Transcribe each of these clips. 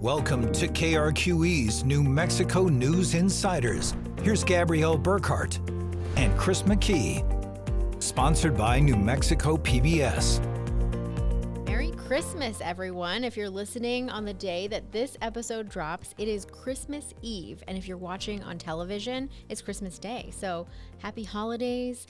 Welcome to KRQE's New Mexico News Insiders. Here's Gabrielle Burkhart and Chris McKee. Sponsored by New Mexico PBS. Merry Christmas, everyone. If you're listening on the day that this episode drops, it is Christmas Eve. And if you're watching on television, it's Christmas Day. So happy holidays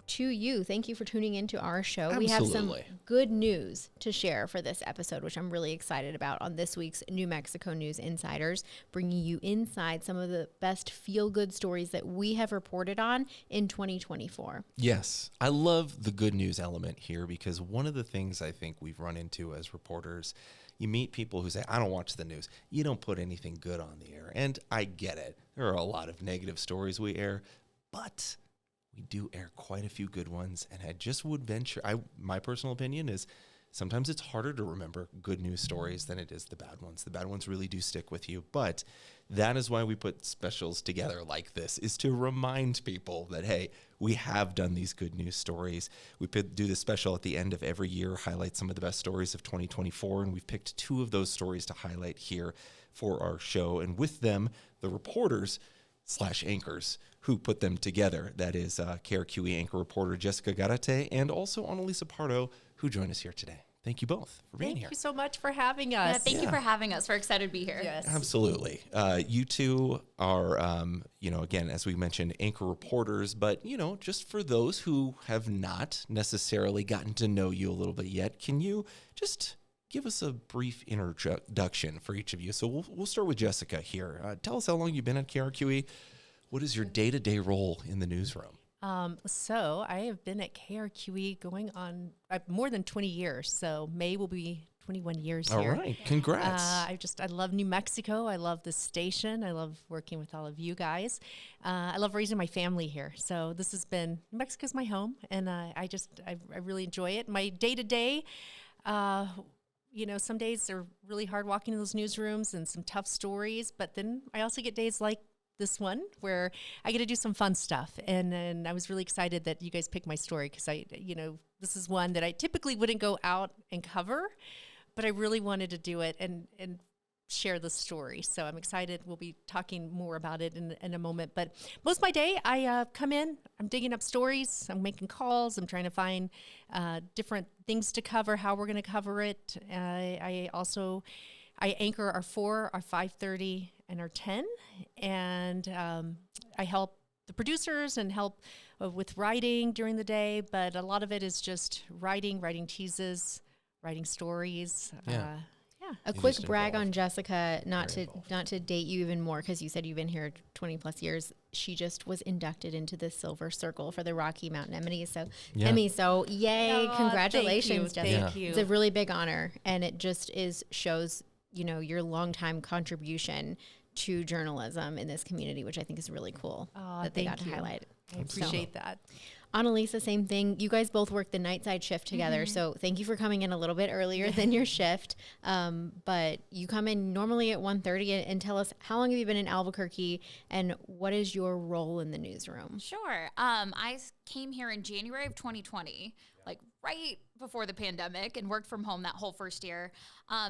to you. Thank you for tuning into our show. Absolutely. We have some good news to share for this episode, which I'm really excited about on this week's New Mexico News Insiders, bringing you inside some of the best feel-good stories that we have reported on in 2024. Yes, I love the good news element here because one of the things I think we've run into as reporters, you meet people who say, I don't watch the news. You don't put anything good on the air. And I get it. There are a lot of negative stories we air, but we do air quite a few good ones. And I just would venture, my personal opinion is sometimes it's harder to remember good news stories than it is the bad ones. The bad ones really do stick with you. But that is why we put specials together like this, is to remind people that, hey, we have done these good news stories. We do this special at the end of every year, highlight some of the best stories of 2024. And we've picked two of those stories to highlight here for our show. And with them, the reporters / anchors who put them together. That is KRQE anchor reporter Jessica Garate and also Annalisa Pardo, who join us here today. Thank you both for being here. Thank you so much for having us. Thank you for having us. We're excited to be here. Yes. Absolutely. You two are, again, as we mentioned, anchor reporters, but, just for those who have not necessarily gotten to know you a little bit yet, can you just give us a brief introduction for each of you? So we'll start with Jessica here. Tell us how long you've been at KRQE. What is your day-to-day role in the newsroom? So I have been at KRQE going on more than 20 years. So May will be 21 years here. All right. Congrats. I love New Mexico. I love the station. I love working with all of you guys. I love raising my family here. So this has been, New Mexico's my home, and I really enjoy it. My day-to-day, some days are really hard walking in those newsrooms and some tough stories, but then I also get days like this one where I get to do some fun stuff. And I was really excited that you guys picked my story because this is one that I typically wouldn't go out and cover, but I really wanted to do it and share the story. So I'm excited. We'll be talking more about it in a moment. But most of my day, I come in, I'm digging up stories, I'm making calls, I'm trying to find different things to cover, how we're going to cover it. I anchor our 4, our 5:30, and our 10, and I help the producers and help with writing during the day, but a lot of it is just writing teases, writing stories. Yeah. A quick brag on Jessica, not to date you even more, because you said you've been here 20 plus years. She just was inducted into the Silver Circle for the Rocky Mountain Emmy. So yay, congratulations, thank Jessica. you. It's a really big honor, and it just shows your longtime contribution to journalism in this community, which I think is really cool that they got to highlight. I appreciate that. Annalisa, same thing. You guys both work the night side shift together, so thank you for coming in a little bit earlier than your shift. But you come in normally at 1:30 and tell us, how long have you been in Albuquerque and what is your role in the newsroom? Sure. I came here in January of 2020, like right before the pandemic, and worked from home that whole first year.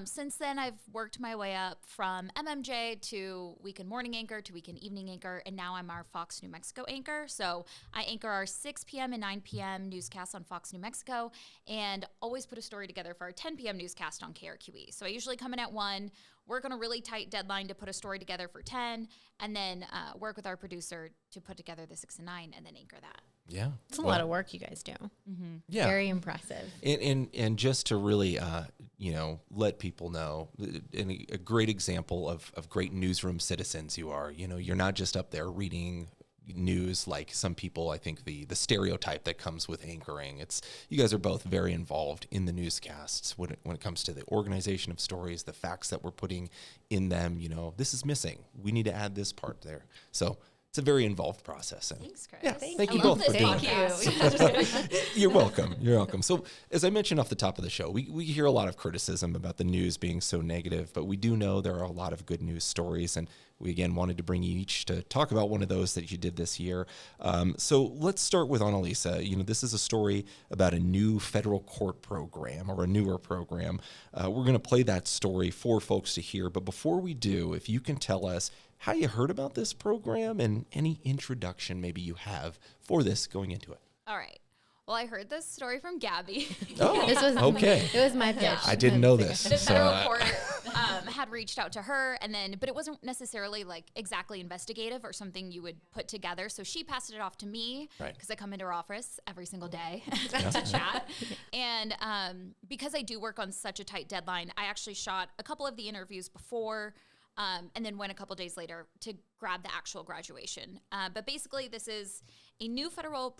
Since then, I've worked my way up from MMJ to weekend morning anchor to weekend evening anchor, and now I'm our Fox New Mexico anchor. So I anchor our 6 p.m. and 9 p.m. newscasts on Fox New Mexico, and always put a story together for our 10 p.m. newscast on KRQE. So I usually come in at 1, work on a really tight deadline to put a story together for 10, and then work with our producer to put together the 6 and 9, and then anchor that. Yeah. It's a lot of work you guys do. Mm-hmm. Yeah. Very impressive. And just to really, let people know, a great example of great newsroom citizens you are. You're not just up there reading news like some people, I think the stereotype that comes with anchoring. You guys are both very involved in the newscasts when it comes to the organization of stories, the facts that we're putting in them. This is missing. We need to add this part there. So it's a very involved process. And Thanks, Chris. yeah, thank you I love both for this doing podcast. You're welcome. You're welcome. So, as I mentioned off the top of the show, we hear a lot of criticism about the news being so negative, but we do know there are a lot of good news stories, and we again wanted to bring you each to talk about one of those that you did this year. So let's start with Annalisa. This is a story about a new federal court program, or a newer program. We're going to play that story for folks to hear, but before we do, if you can tell us how you heard about this program and any introduction maybe you have for this going into it. All right. Well, I heard this story from Gabby. Oh, This was okay. It was my pitch. Yeah. I didn't know this. The federal court had reached out to her, but it wasn't necessarily like exactly investigative or something you would put together. So she passed it off to me because I come into her office every single day to chat. And because I do work on such a tight deadline, I actually shot a couple of the interviews before. And then went a couple days later to grab the actual graduation. But basically, this is a new federal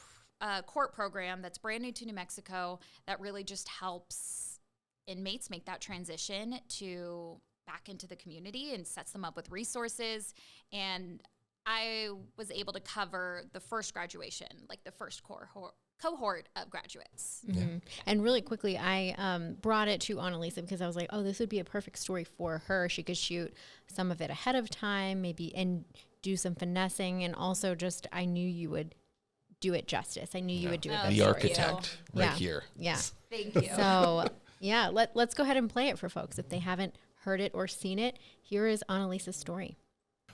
court program that's brand new to New Mexico that really just helps inmates make that transition to back into the community and sets them up with resources. And I was able to cover the first graduation, like the first cohort of graduates. Mm-hmm. And really quickly, I brought it to Annalisa because I was like, oh, this would be a perfect story for her. She could shoot some of it ahead of time, maybe, and do some finessing. And also just, I knew you would do it justice. I knew you would do it. The story. architect right here. Yeah. Thank you. So, yeah, let's go ahead and play it for folks. If they haven't heard it or seen it, here is Annalisa's story.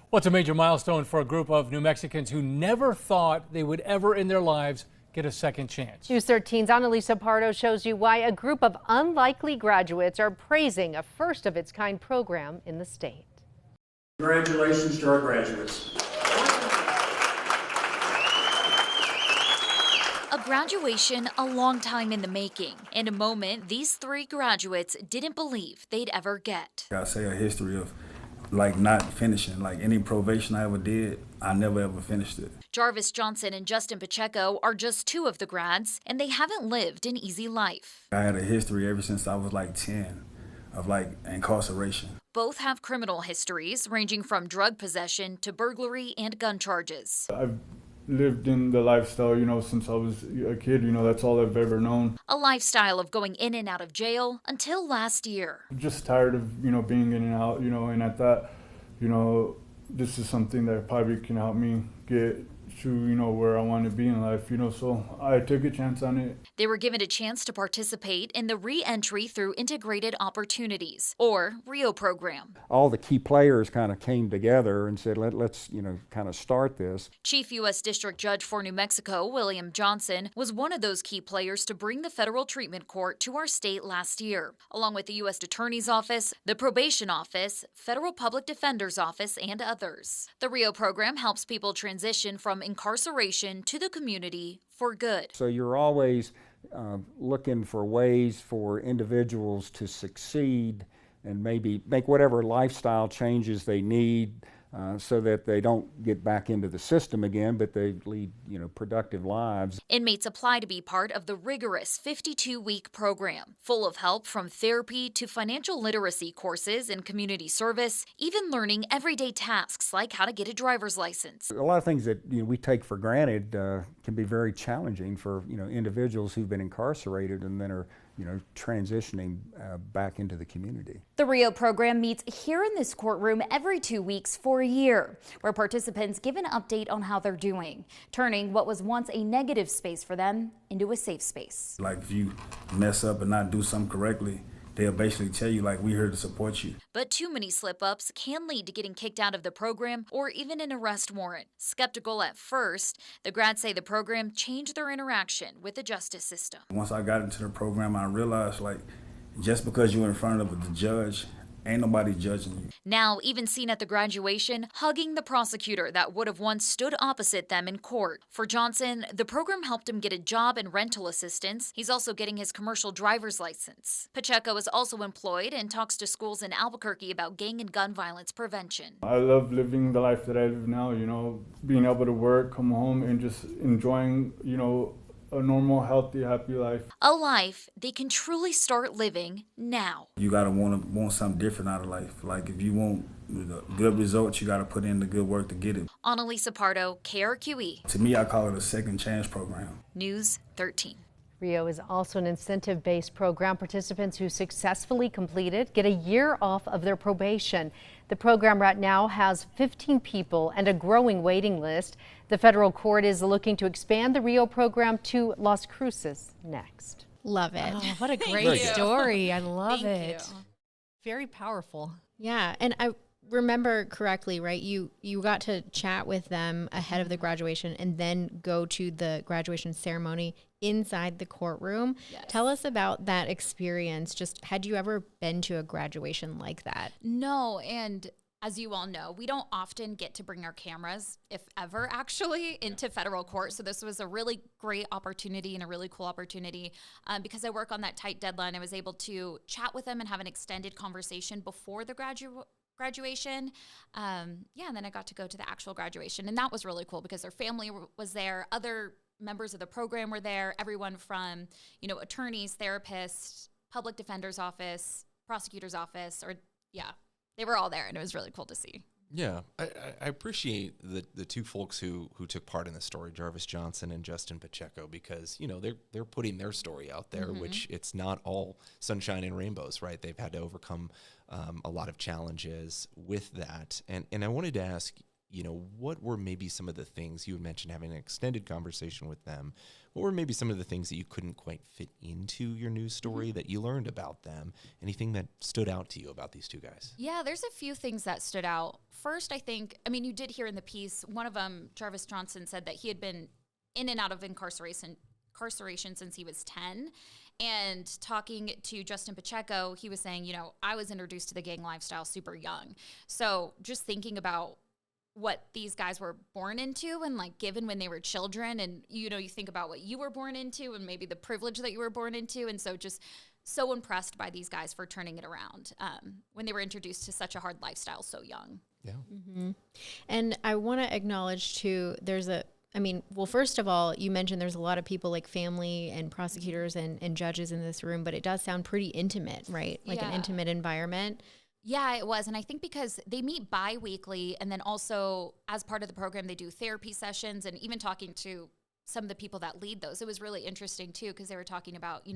What's a major milestone for a group of New Mexicans who never thought they would ever in their lives get a second chance? News 13's Annalisa Pardo shows you why a group of unlikely graduates are praising a first-of-its-kind program in the state. Congratulations to our graduates. A graduation a long time in the making, and a moment these three graduates didn't believe they'd ever get. I say a history of not finishing. Like any probation I ever did, I never ever finished it. Jarvis Johnson and Justin Pacheco are just two of the grads, and they haven't lived an easy life. I had a history ever since I was 10 of incarceration. Both have criminal histories ranging from drug possession to burglary and gun charges. I've lived in the lifestyle, since I was a kid, that's all I've ever known. A lifestyle of going in and out of jail until last year. I'm just tired of, being in and out, and at that, this is something that probably can help me get to, where I want to be in life, so I took a chance on it. They were given a chance to participate in the Re-Entry Through Integrated Opportunities, or RIO program. All the key players kind of came together and said, let's kind of start this. Chief U.S. District Judge for New Mexico, William Johnson, was one of those key players to bring the federal treatment court to our state last year, along with the U.S. Attorney's Office, the Probation Office, Federal Public Defender's Office, and others. The RIO program helps people transition from incarceration to the community for good. So you're always looking for ways for individuals to succeed and maybe make whatever lifestyle changes they need so that they don't get back into the system again, but they lead, productive lives. Inmates apply to be part of the rigorous 52-week program, full of help from therapy to financial literacy courses and community service, even learning everyday tasks like how to get a driver's license. A lot of things that we take for granted can be very challenging for individuals who've been incarcerated and then are transitioning back into the community. The RIO program meets here in this courtroom every 2 weeks for a year, where participants give an update on how they're doing, turning what was once a negative space for them into a safe space. If you mess up and not do something correctly, they'll basically tell you, we're here to support you. But too many slip-ups can lead to getting kicked out of the program or even an arrest warrant. Skeptical at first, the grads say the program changed their interaction with the justice system. Once I got into the program, I realized, just because you're in front of the judge, ain't nobody judging you. Now, even seen at the graduation, hugging the prosecutor that would have once stood opposite them in court. For Johnson, the program helped him get a job and rental assistance. He's also getting his commercial driver's license. Pacheco is also employed and talks to schools in Albuquerque about gang and gun violence prevention. I love living the life that I live now, being able to work, come home, and just enjoying, a normal, healthy, happy life. A life they can truly start living now. You gotta want something different out of life. Like if you want good results, you gotta put in the good work to get it. Annalisa, Pardo, KRQE. To me, I call it a second chance program. News 13. RIO is also an incentive-based program. Participants who successfully complete it get a year off of their probation. The program right now has 15 people and a growing waiting list. The federal court is looking to expand the RIO program to Las Cruces next. Love it. Oh, what a great story. I love it. Very powerful. Yeah. And I remember correctly, right? You got to chat with them ahead of the graduation and then go to the graduation ceremony inside the courtroom. Yes. Tell us about that experience. Just had you ever been to a graduation like that? No, and as you all know, we don't often get to bring our cameras, if ever, actually, into federal court. So this was a really great opportunity and a really cool opportunity because I work on that tight deadline. I was able to chat with them and have an extended conversation before the graduation. And then I got to go to the actual graduation. And that was really cool because their family was there. Other members of the program were there. Everyone from, attorneys, therapists, public defender's office, prosecutor's office, they were all there. And it was really cool to see. Yeah, I appreciate the two folks who took part in the story, Jarvis Johnson and Justin Pacheco, because they're putting their story out there, which it's not all sunshine and rainbows, right? They've had to overcome a lot of challenges with that, and I wanted to ask, what were maybe some of the things you had mentioned having an extended conversation with them? What were maybe some of the things that you couldn't quite fit into your news story that you learned about them? Anything that stood out to you about these two guys? Yeah, there's a few things that stood out. First, you did hear in the piece, one of them, Jarvis Johnson, said that he had been in and out of incarceration since he was 10. And talking to Justin Pacheco, he was saying, I was introduced to the gang lifestyle super young. So just thinking about what these guys were born into and given when they were children, and you think about what you were born into and maybe the privilege that you were born into, and so just so impressed by these guys for turning it around when they were introduced to such a hard lifestyle so young. Yeah. Mm-hmm. And I want to acknowledge too, first of all, you mentioned there's a lot of people like family and prosecutors and judges in this room, but it does sound pretty intimate, right? An intimate environment. Yeah, it was. And I think because they meet bi-weekly, and then also as part of the program, they do therapy sessions, and even talking to some of the people that lead those. It was really interesting too, because they were talking about,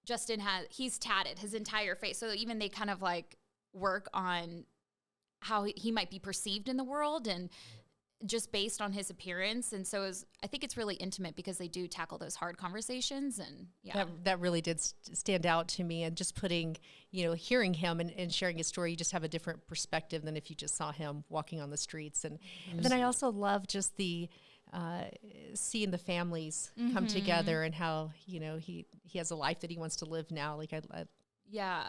Justin he's tatted his entire face. So even they kind of work on how he might be perceived in the world and just based on his appearance. And so I think it's really intimate because they do tackle those hard conversations. And that really did stand out to me. And just putting, hearing him and sharing his story, you just have a different perspective than if you just saw him walking on the streets. And then I also love just the seeing the families come together and how, he has a life that he wants to live now. Yeah,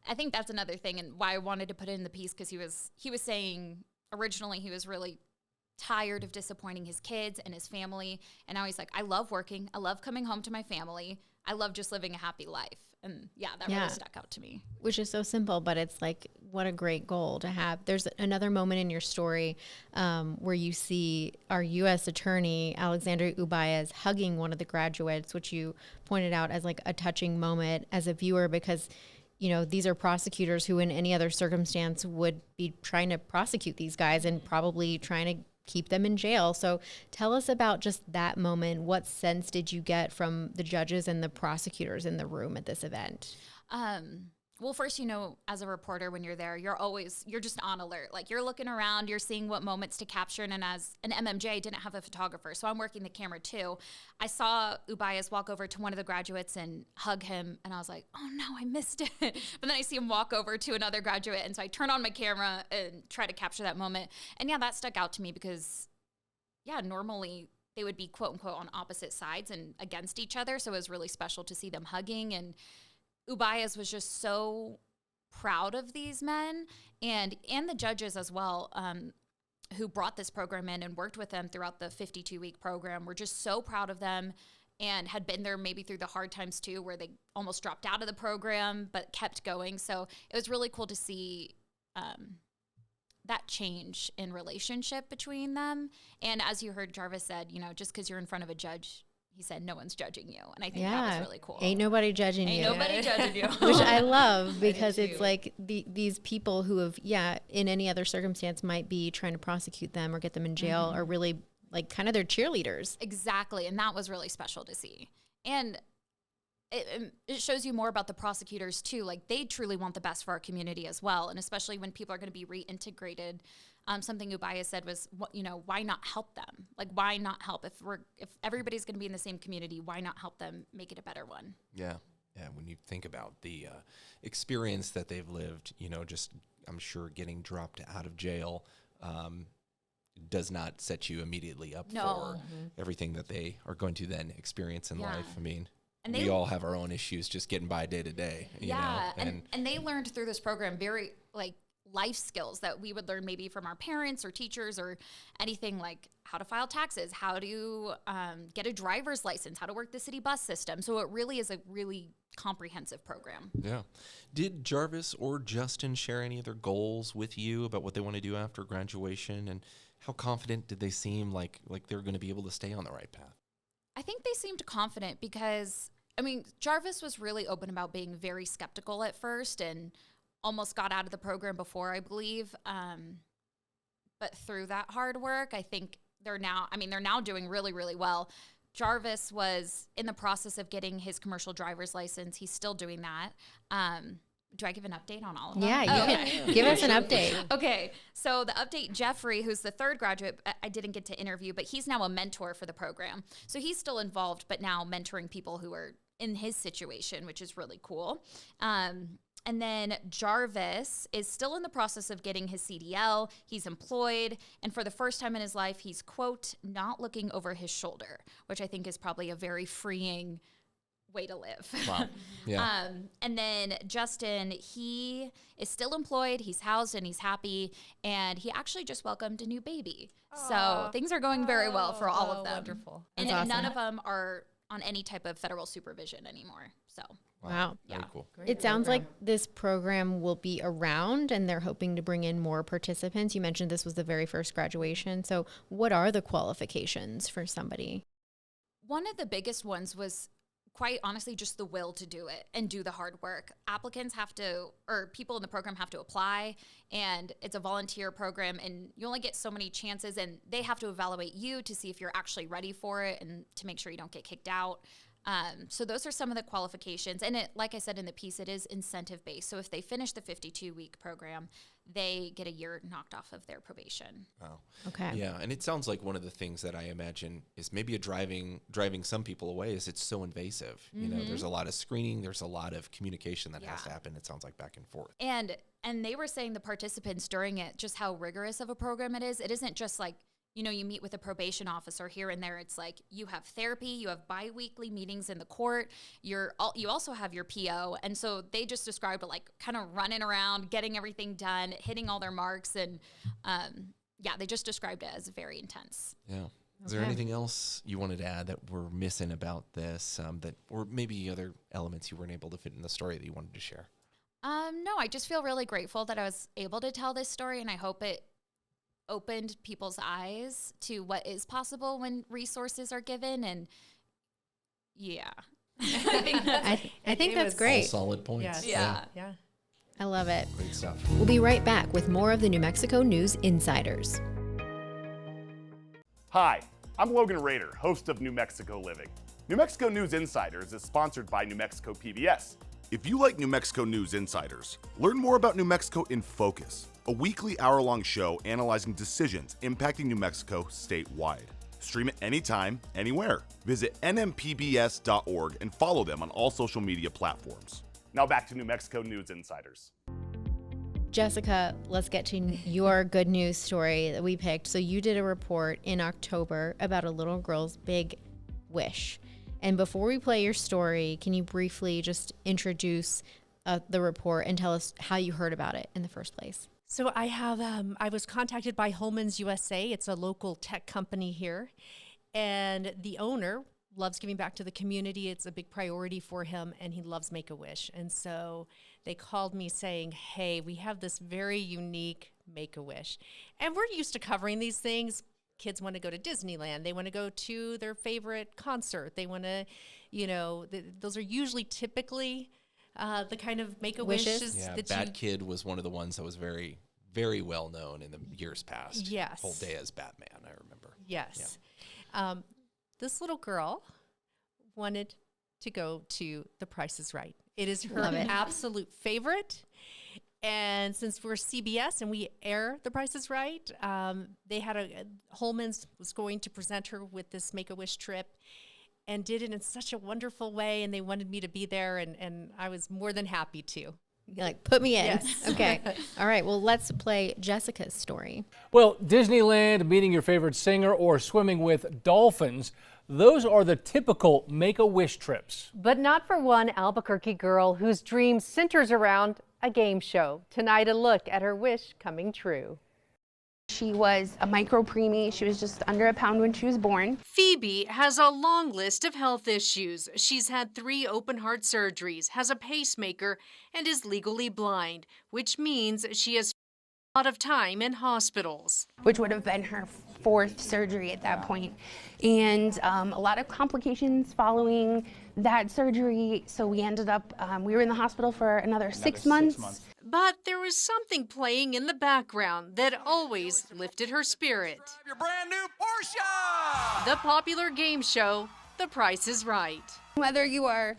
I think that's another thing, and why I wanted to put it in the piece, because he was saying originally he was really tired of disappointing his kids and his family, and now he's like, I love working, I love coming home to my family, I love just living a happy life. And that really stuck out to me. Which is so simple, but it's what a great goal to have. There's another moment in your story where you see our U.S. attorney, Alexandria Ubaez, hugging one of the graduates, which you pointed out as a touching moment as a viewer, because these are prosecutors who in any other circumstance would be trying to prosecute these guys and probably trying to keep them in jail. So tell us about just that moment. What sense did you get from the judges and the prosecutors in the room at this event? Well, first, as a reporter, when you're there, you're just on alert. You're looking around, you're seeing what moments to capture. And as an MMJ, didn't have a photographer, so I'm working the camera too. I saw Ubaez walk over to one of the graduates and hug him. And I was like, oh no, I missed it. But then I see him walk over to another graduate. And so I turn on my camera and try to capture that moment. And that stuck out to me because, normally they would be quote unquote on opposite sides and against each other. So it was really special to see them hugging. And Ubaez was just so proud of these men and the judges as well, who brought this program in and worked with them throughout the 52-week program. Were just so proud of them and had been there maybe through the hard times too, where they almost dropped out of the program but kept going. So it was really cool to see that change in relationship between them. And as you heard Jarvis said, just because you're in front of a judge he said, no one's judging you. And I think that was really cool. Ain't nobody judging you. Ain't nobody judging you. Which I love, because it's like these people who have, in any other circumstance might be trying to prosecute them or get them in jail are really like kind of their cheerleaders. Exactly. And that was really special to see. And it shows you more about the prosecutors too. Like, they truly want the best for our community as well. And especially when people are going to be reintegrated. Something Ubaya said was, why not help them? Like, why not help? If everybody's going to be in the same community, why not help them make it a better one? Yeah. Yeah. When you think about the experience that they've lived, just, I'm sure getting dropped out of jail does not set you immediately up for everything that they are going to then experience in life. I mean, and we all have our own issues just getting by day to day. You know? And they learned through this program very life skills that we would learn maybe from our parents or teachers or anything, like how to file taxes, how to get a driver's license, how to work the city bus system. So it really is a really comprehensive program. Yeah. Did Jarvis or Justin share any of their goals with you about what they want to do after graduation, and how confident did they seem like they're going to be able to stay on the right path? I think they seemed confident because, Jarvis was really open about being very skeptical at first and almost got out of the program before, I believe. But through that hard work, I think they're now doing really, really well. Jarvis was in the process of getting his commercial driver's license. He's still doing that. Do I give an update on all of them? Yeah, you can give us an update. Okay, so the update, Jeffrey, who's the third graduate, I didn't get to interview, but he's now a mentor for the program. So he's still involved, but now mentoring people who are in his situation, which is really cool. And then Jarvis is still in the process of getting his CDL. He's employed. And for the first time in his life, he's, quote, not looking over his shoulder, which I think is probably a very freeing way to live. Wow. Yeah. And then Justin, he is still employed. He's housed and he's happy. And he actually just welcomed a new baby. So things are going very well for all of them. Wonderful. And That's none awesome. of them are on any type of federal supervision anymore. So. Wow. Very cool. It sounds like this program will be around and they're hoping to bring in more participants. You mentioned this was the very first graduation. So what are the qualifications for somebody? One of the biggest ones was, quite honestly, just the will to do it and do the hard work. Applicants have to, or people in the program have to apply, and it's a volunteer program, and you only get so many chances, and they have to evaluate you to see if you're actually ready for it and to make sure you don't get kicked out. So those are some of the qualifications. And it, like I said in the piece, it is incentive-based. So if they finish the 52-week program, they get a year knocked off of their probation. Wow. Okay. Yeah, and it sounds like one of the things that I imagine is maybe driving some people away is it's so invasive. You know, there's a lot of screening, there's a lot of communication that has to happen. It sounds like back and forth. And they were saying, the participants during it, just how rigorous of a program it is. It isn't just like, you meet with a probation officer here and there. It's like you have therapy, you have bi-weekly meetings in the court, you also have your PO. And so they just described it like kind of running around, getting everything done, hitting all their marks. And they just described it as very intense. Yeah. Is there anything else you wanted to add that we're missing about this, or maybe other elements you weren't able to fit in the story that you wanted to share? No, I just feel really grateful that I was able to tell this story, and I hope it opened people's eyes to what is possible when resources are given. And I think that's great. All solid points. Yes. Yeah. I love it. Great stuff. We'll be right back with more of the New Mexico News Insiders. Hi, I'm Logan Rader, host of New Mexico Living. New Mexico News Insiders is sponsored by New Mexico PBS. If you like New Mexico News Insiders, learn more about New Mexico in Focus, a weekly hour-long show analyzing decisions impacting New Mexico statewide. Stream it anytime, anywhere. Visit nmpbs.org and follow them on all social media platforms. Now back to New Mexico News Insiders. Jessica, let's get to your good news story that we picked. So you did a report in October about a little girl's big wish. And before we play your story, can you briefly just introduce the report and tell us how you heard about it in the first place? So I was contacted by Holman's USA. It's a local tech company here. And the owner loves giving back to the community. It's a big priority for him, and he loves Make-A-Wish. And so they called me saying, hey, we have this very unique Make-A-Wish. And we're used to covering these things. kids want to go to Disneyland. They want to go to their favorite concert. They want to, those are usually typically the kind of make-a-wishes. Yeah, that Bat Kid was one of the ones that was very, very well known in the years past. Yes. Whole day as Batman, I remember. Yes. Yeah. This little girl wanted to go to The Price is Right. It is her absolute favorite. And since we're CBS and we air The Price is Right, they had Holman's was going to present her with this Make-A-Wish trip and did it in such a wonderful way. And they wanted me to be there, and I was more than happy to. You're like, put me in. Yes. Okay. All right. Well, let's play Jessica's story. Well, Disneyland, meeting your favorite singer, or swimming with dolphins, those are the typical Make-A-Wish trips. But not for one Albuquerque girl whose dream centers around a game show. Tonight, a look at her wish coming true. She was a micro preemie. She was just under a pound when she was born. Phoebe has a long list of health issues. She's had 3 open heart surgeries, has a pacemaker, and is legally blind, which means she has a lot of time in hospitals. Which would have been her 4th surgery at that point. And a lot of complications following that surgery. So we ended up, we were in the hospital for another 6 months. But there was something playing in the background that always lifted her spirit. Your brand new Porsche! The popular game show, The Price is Right. Whether you are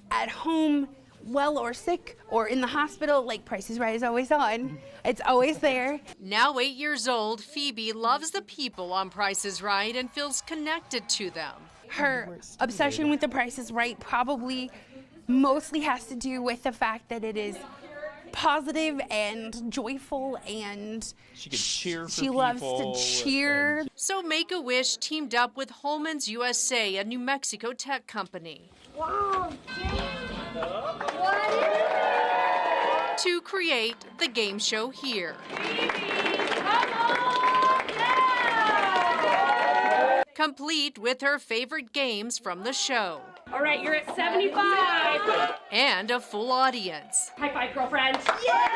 at home, well or sick, or in the hospital, like Price is Right is always on. It's always there. Now 8 years old, Phoebe loves the people on Price is Right and feels connected to them. Her obsession with The Price is Right probably mostly has to do with the fact that it is positive and joyful, and she can cheer for she loves to cheer. So Make-A-Wish teamed up with Holman's USA, a New Mexico tech company, to create the game show here. Complete with her favorite games from the show. All right, you're at 75. And a full audience. High five, girlfriend. Yeah!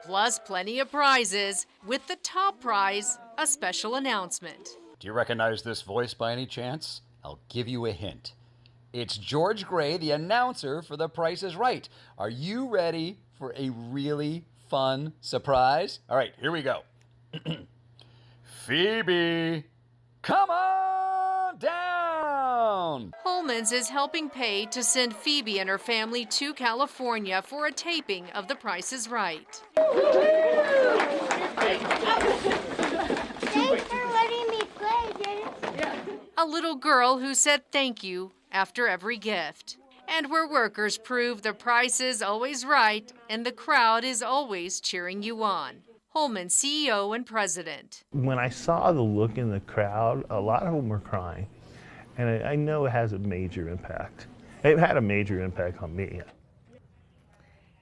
Plus plenty of prizes, with the top prize, a special announcement. Do you recognize this voice by any chance? I'll give you a hint. It's George Gray, the announcer for The Price is Right. Are you ready for a really fun surprise? All right, here we go. Phoebe, come on down! Holman's is helping pay to send Phoebe and her family to California for a taping of The Price is Right. Thanks for letting me play, Dennis. A little girl who said thank you after every gift. And where workers prove the price is always right and the crowd is always cheering you on. Holman, CEO and president. When I saw the look in the crowd, a lot of them were crying. And I know it has a major impact. It had a major impact on me.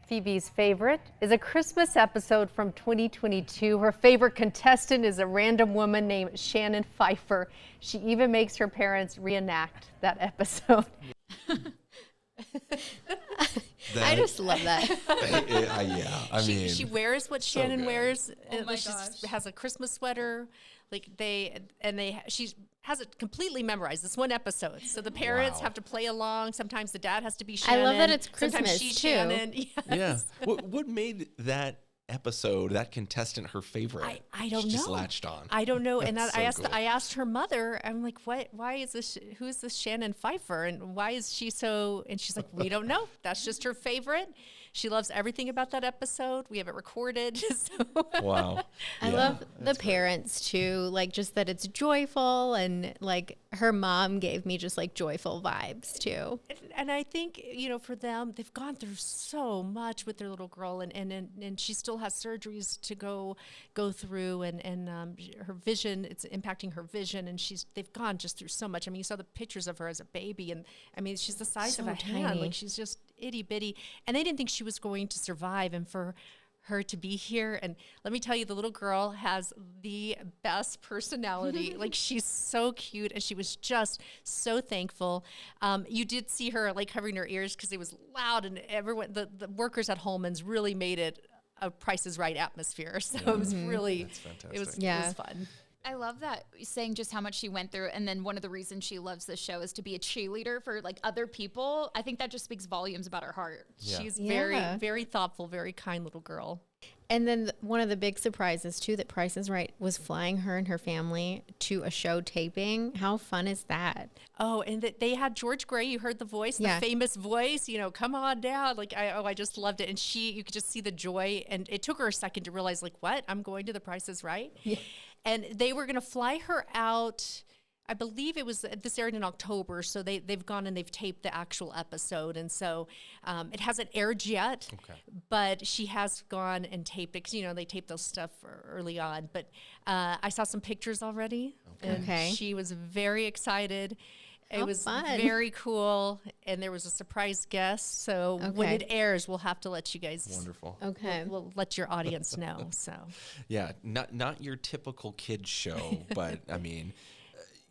Phoebe's favorite is a Christmas episode from 2022. Her favorite contestant is a random woman named Shannon Pfeiffer. She even makes her parents reenact that episode. I just love that. Yeah, I mean, she wears what Shannon wears. Oh my she gosh. has a Christmas sweater. She has it completely memorized. This one episode, so the parents have to play along. Sometimes the dad has to be Shannon. I love that it's Sometimes Christmas she's too. Shannon. Yes. Yeah. What made that episode, that contestant, her favorite? I don't She know. just latched on. I don't know. And That's I so asked cool. I asked her mother. I'm like, what? Why is this? Who is this Shannon Pfeiffer? And why is she so? And she's like, we don't know. That's just her favorite. She loves everything about that episode. We have it recorded. So. Wow. I love the parents too, like just that it's joyful, and like her mom gave me just like joyful vibes too. And I think, for them, they've gone through so much with their little girl, and she still has surgeries to go through, and her vision, it's impacting her vision, and they've gone just through so much. I mean, you saw the pictures of her as a baby, and I mean, she's the size So of a hand, tiny. like she's just itty bitty, and they didn't think she was going to survive, and for her to be here. And let me tell you, the little girl has the best personality. Like, she's so cute, and she was just so thankful. You did see her like covering her ears because it was loud, and everyone, the workers at Holman's really made it a Price is Right atmosphere. So it was really, That's fantastic. it was fun. I love that, saying just how much she went through. And then one of the reasons she loves this show is to be a cheerleader for like other people. I think that just speaks volumes about her heart. Yeah. She's very, very thoughtful, very kind little girl. And then one of the big surprises too, that Price is Right was flying her and her family to a show taping. How fun is that? Oh, and that they had George Gray. You heard the voice, the famous voice, come on down. Like, I just loved it. And you could just see the joy. And it took her a second to realize, like, what? I'm going to the Price is Right? Yeah. And they were going to fly her out. I believe this aired in October, so they've gone and they've taped the actual episode. And so it hasn't aired yet, but she has gone and taped it, because, they taped those stuff early on. But I saw some pictures already, and she was very excited. It was very cool, and there was a surprise guest. So when it airs, we'll have to let you guys. Wonderful. Okay. We'll let your audience know. So. Yeah, not your typical kids show, but I mean,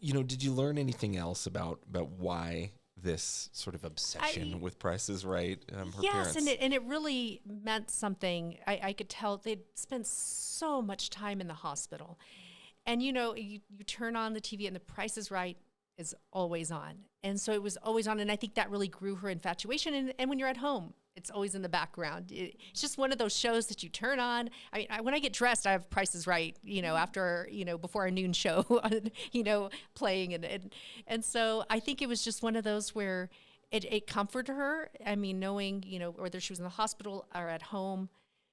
did you learn anything else about why this sort of obsession with Price is Right? Her yes, parents? and it really meant something. I could tell they'd spent so much time in the hospital, and you turn on the TV and the Price is Right is always on. And so it was always on. And I think that really grew her infatuation. And when you're at home, it's always in the background. It's just one of those shows that you turn on. I mean, when I get dressed, I have Price is Right, after, before our noon show, playing. And so I think it was just one of those where it comforted her. I mean, knowing, whether she was in the hospital or at home,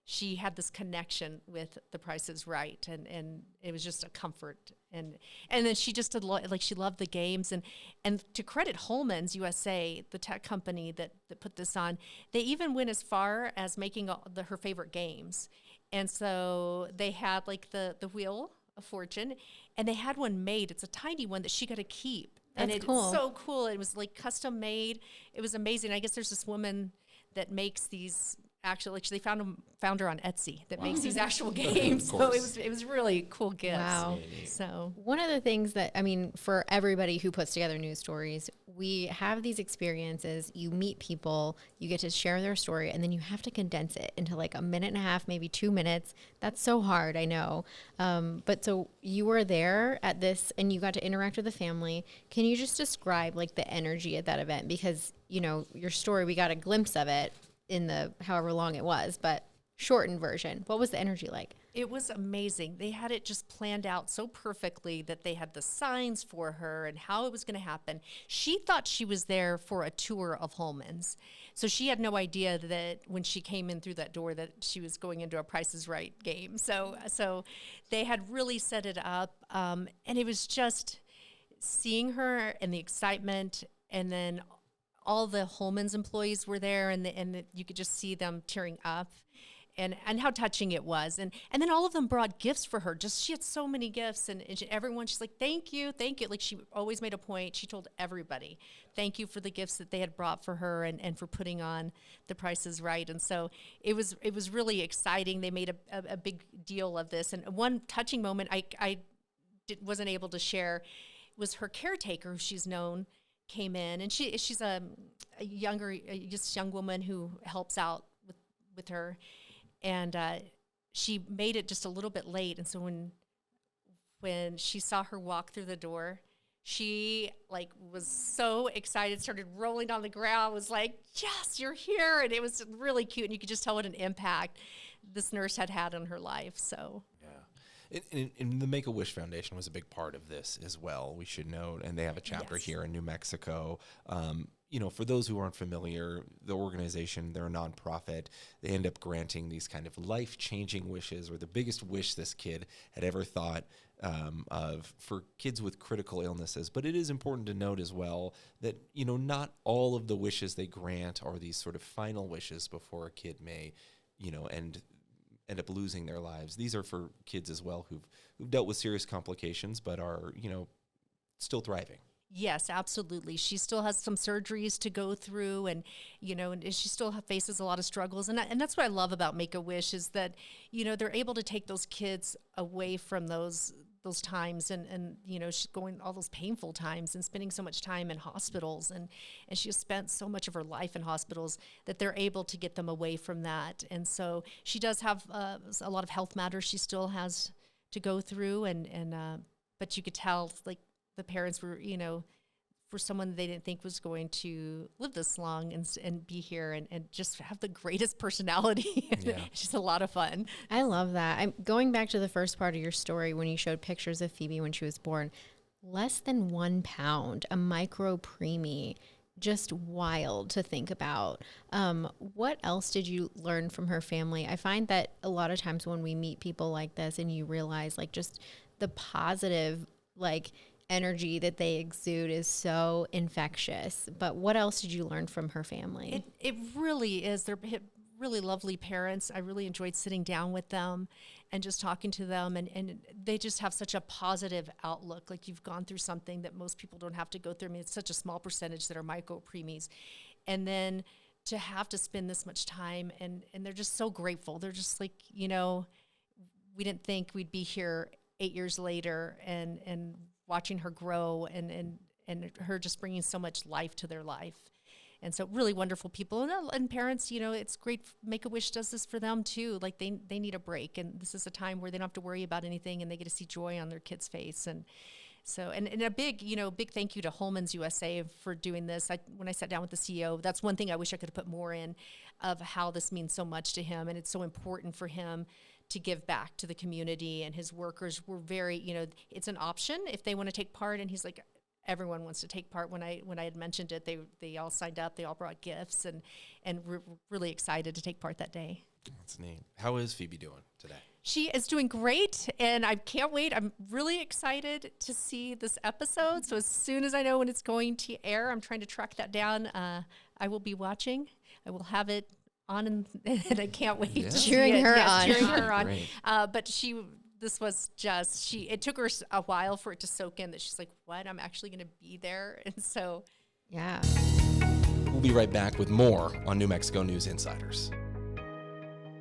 she had this connection with the Price is Right, and it was just a comfort. And then she just did, she loved the games. And to credit Holman's USA, the tech company that put this on, they even went as far as making her favorite games. And so they had the Wheel of Fortune, and they had one made. It's a tiny one that she got to keep. That's and cool. It's so cool. It was custom made. It was amazing. I guess there's this woman that makes these. Actually, they found her on Etsy that makes these actual games. So it was really cool gifts. Wow. So one of the things that, for everybody who puts together news stories, we have these experiences. You meet people, you get to share their story, and then you have to condense it into a minute and a half, maybe 2 minutes. That's so hard, I know. But so you were there at this, and you got to interact with the family. Can you just describe the energy at that event? Because, your story, we got a glimpse of it in the however long it was, but shortened version. What was the energy like? It was amazing. They had it just planned out so perfectly that they had the signs for her and how it was going to happen. She thought she was there for a tour of Holman's. So she had no idea that when she came in through that door that she was going into a Price is Right game. So they had really set it up. And it was just seeing her and the excitement, and then all the Holman's employees were there, and you could just see them tearing up, and how touching it was. And then all of them brought gifts for her. She had so many gifts, and everyone, she's like, thank you. She always made a point. She told everybody, thank you for the gifts that they had brought for her and for putting on the Price is Right. And so it was really exciting. They made a big deal of this. And one touching moment I wasn't able to share was her caretaker, who she's known, came in, and she's a young woman who helps out with her, and she made it just a little bit late. And so when she saw her walk through the door, she was so excited, started rolling on the ground, was like, yes, you're here. And it was really cute, and you could just tell what an impact this nurse had on her life. So And the Make-A-Wish Foundation was a big part of this as well, we should note. And they have a chapter here in New Mexico. For those who aren't familiar, the organization, they're a nonprofit. They end up granting these kind of life-changing wishes, or the biggest wish this kid had ever thought of, for kids with critical illnesses. But it is important to note as well that, not all of the wishes they grant are these sort of final wishes before a kid may, end up losing their lives. These are for kids as well who've dealt with serious complications, but are, still thriving. Yes, absolutely. She still has some surgeries to go through, and and she still faces a lot of struggles. And that's what I love about Make-A-Wish, is that they're able to take those kids away from those times, and she's going all those painful times and spending so much time in hospitals, and she has spent so much of her life in hospitals, that they're able to get them away from that. And so she does have a lot of health matters she still has go through, but you could tell like the parents were, you know, for someone they didn't think was going to live this long and be here and just have the greatest personality. Yeah. It's just a lot of fun. I love that. I'm going back to the first part of your story when you showed pictures of Phoebe when she was born. Less than 1 pound, a micro preemie, just wild to think about. What else did you learn from her family? I find that a lot of times when we meet people like this and you realize like just the positive like energy that they exude is so infectious. But what else did you learn from her family? It really is. They're really lovely parents. I really enjoyed sitting down with them and just talking to them. And they just have such a positive outlook. Like you've gone through something that most people don't have to go through. I mean, it's such a small percentage that are micro preemies. And then to have to spend this much time and they're just so grateful. They're just like, you know, we didn't think we'd be here 8 years later and watching her grow and her just bringing so much life to their life. And so really wonderful people and parents, you know, it's great. Make-A-Wish does this for them too. Like they need a break, and this is a time where they don't have to worry about anything and they get to see joy on their kids' face. And so, and a big thank you to Holman's USA for doing this. When I sat down with the CEO, that's one thing I wish I could have put more in of how this means so much to him. And it's so important for him to give back to the community, and his workers were very, you know, it's an option if they want to take part. And he's like, everyone wants to take part. When I had mentioned it, they all signed up. They all brought gifts and we're really excited to take part that day. That's neat. How is Phoebe doing today? She is doing great, and I can't wait. I'm really excited to see this episode. So as soon as I know when it's going to air, I'm trying to track that down. I will be watching. I will have it on, and I can't wait to cheering her on. Cheering her on. But it took her a while for it to soak in that she's like, what? I'm actually going to be there. And so, yeah. We'll be right back with more on New Mexico News Insiders.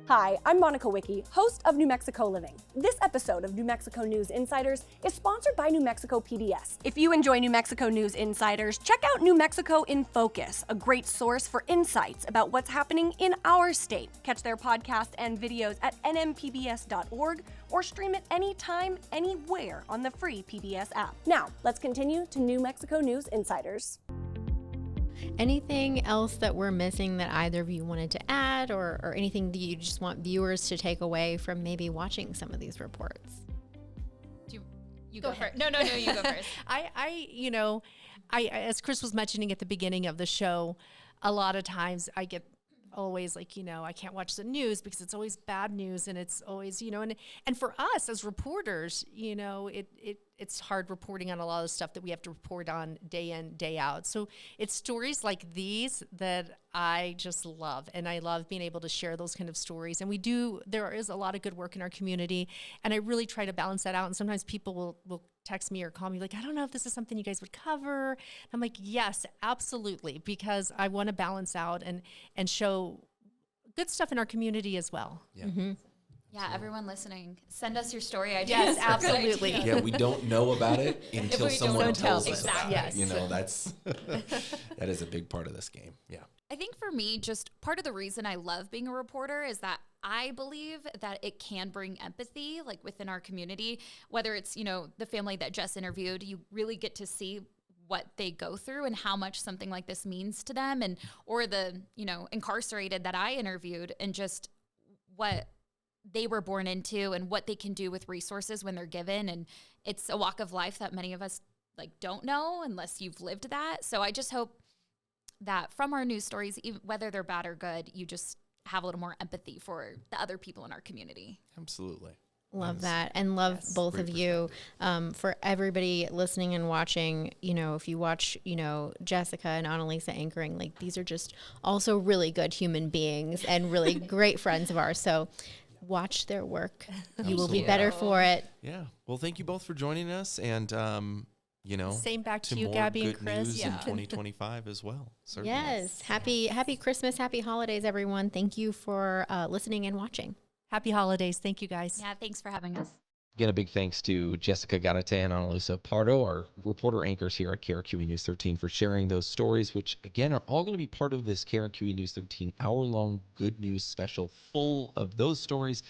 Hi, I'm Monica Wicki, host of New Mexico Living. This episode of New Mexico News Insiders is sponsored by New Mexico PBS. If you enjoy New Mexico News Insiders, check out New Mexico in Focus, a great source for insights about what's happening in our state. Catch their podcast and videos at nmpbs.org or stream it anytime, anywhere on the free PBS app. Now, let's continue to New Mexico News Insiders. Anything else that we're missing that either of you wanted to add, or anything that you just want viewers to take away from maybe watching some of these reports? You go first. No, you go first. I as Chris was mentioning at the beginning of the show, a lot of times I get always like, I can't watch the news because it's always bad news, and it's always, and for us as reporters, it's hard reporting on a lot of stuff that we have to report on day in, day out. So it's stories like these that I just love, and I love being able to share those kind of stories. And there is a lot of good work in our community, and I really try to balance that out. And sometimes people will text me or call me like, I don't know if this is something you guys would cover. And I'm like, yes, absolutely, because I want to balance out and show good stuff in our community as well. Yeah. Mm-hmm. Yeah, everyone listening, send us your story ideas. Yes, absolutely. Yeah, we don't know about it until someone tells us about yes. it. That is a big part of this game. Yeah. I think for me, just part of the reason I love being a reporter is that I believe that it can bring empathy, like within our community, whether it's, the family that Jess interviewed, you really get to see what they go through and how much something like this means to them, or the, incarcerated that I interviewed, and just what they were born into and what they can do with resources when they're given. And it's a walk of life that many of us don't know unless you've lived that. So I just hope that from our news stories, even whether they're bad or good, you just have a little more empathy for the other people in our community. Absolutely. Love that, and love both of you. For everybody listening and watching, if you watch, Jessica and Annalisa anchoring, these are just also really good human beings and really great friends of ours. So watch their work. You will be better for it. Yeah. Well, thank you both for joining us, and same back to you, more Gabby good and Chris. News in 2025 as well. Certainly. Yes. Happy Christmas, happy holidays, everyone. Thank you for listening and watching. Happy holidays. Thank you, guys. Yeah, thanks for having us. Again, a big thanks to Jessica Garate and Annalisa Pardo, our reporter anchors here at KRQE News 13, for sharing those stories, which, again, are all going to be part of this KRQE News 13 hour-long good news special full of those stories,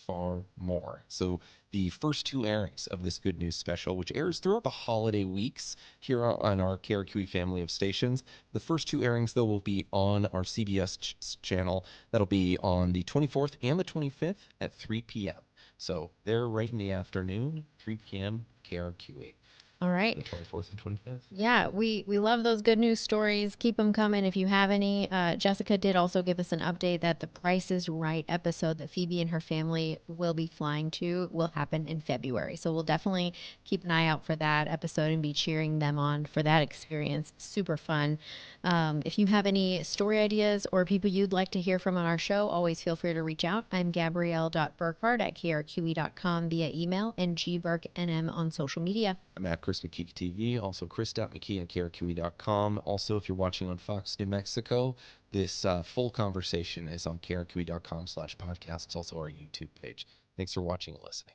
far more. So the first 2 airings of this Good News special, which airs throughout the holiday weeks here on our KRQE family of stations, the first 2 airings, though, will be on our CBS channel. That'll be on the 24th and the 25th at 3 p.m. So they're right in the afternoon, 3 p.m. KRQE. All right. The 24th and 25th. Yeah, we love those good news stories. Keep them coming if you have any. Jessica did also give us an update that the Price is Right episode that Phoebe and her family will be flying to will happen in February. So we'll definitely keep an eye out for that episode and be cheering them on for that experience. Super fun. If you have any story ideas or people you'd like to hear from on our show, always feel free to reach out. I'm Gabrielle.Burkhardt@krqe.com via email and gburknm on social media. I'm at Chris McKee TV, also Chris.McKee at KRQE.com. Also, if you're watching on Fox New Mexico, this full conversation is on KRQE.com/podcast. It's also our YouTube page. Thanks for watching and listening.